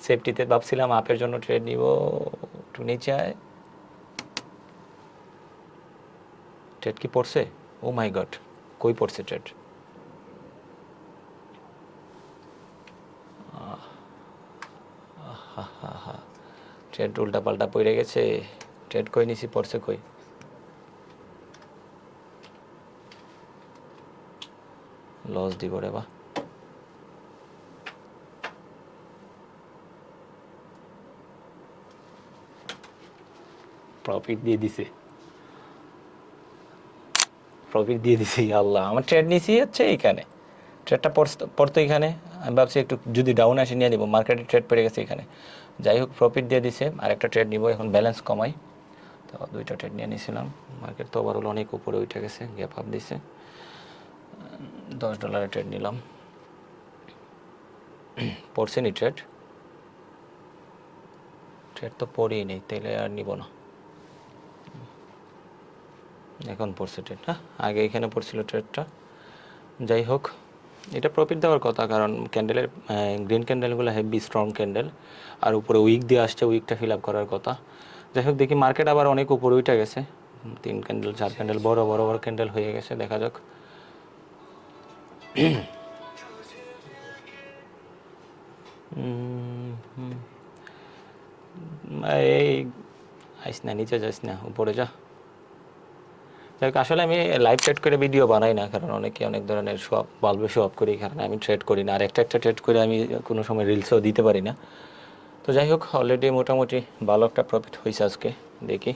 সেফটিতে ভাবছিলাম আপের জন্য ট্রেড নিব, একটু নিচে আয়। ট্রেড কি পড়ছে? ও মাই গড, কই পড়ছে ট্রেড? ট্রেড উল্টা পাল্টা পড়ে গেছে। ট্রেড কই নিছি, পড়ছে কই? লস দিব রে বা। প্রফিট দিয়ে দিছে, প্রফিট দিয়ে দিছে। আল্লাহ, আমার ট্রেড নিছি হচ্ছে এইখানে, ট্রেডটা পড়তো এখানে। আমি ভাবছি একটু যদি ডাউন আসে নিয়ে নিব, মার্কেটে ট্রেড পড়ে গেছে এখানে। যাই হোক, প্রফিট দিয়ে দিছে। আর একটা ট্রেড নিব, এখন ব্যালেন্স কমাই। তো 2টা ট্রেড নিয়ে নিয়েছিলাম। মার্কেট তো ওভারঅল অনেক উপরে উঠে গেছে, গ্যাপ আপ দিছে। $10 ট্রেড নিলাম। পড়ছে নি ট্রেড? ট্রেড তো পড়েই নেই, তাইলে আর নিব না। এখন পড়ছে ট্রেড, হ্যাঁ আগে এখানে পড়ছিল ট্রেডটা। যাই হোক, এটা প্রফিট দেওয়ার কথা, কারণ ক্যান্ডেলের গ্রিন ক্যান্ডেলগুলো হেভি স্ট্রং ক্যান্ডেল, আর উপরে উইক দিয়ে আসছে, উইকটা ফিল আপ করার কথা। যাই হোক, দেখি মার্কেট আবার অনেক উপরে উঠে গেছে, 3 ক্যান্ডেল 4 ক্যান্ডেল বড় বড় বড় ক্যান্ডেল হয়ে গেছে। দেখা যাক। এই আইস না, নিচে যাস না, উপরে যা। যাই হোক, আসলে আমি লাইভ ট্রেড করে ভিডিও বানাই না, কারণ অনেকে অনেক ধরনের শো আপ, বাল্বে শো আপ করি, কারণ আমি ট্রেড করি না। আর একটা ট্রেড করে আমি কোনো সময় রিলসও দিতে পারি না। তো যাই হোক, অলরেডি মোটামুটি ভালো একটা প্রফিট হয়েছে আজকে, দেখি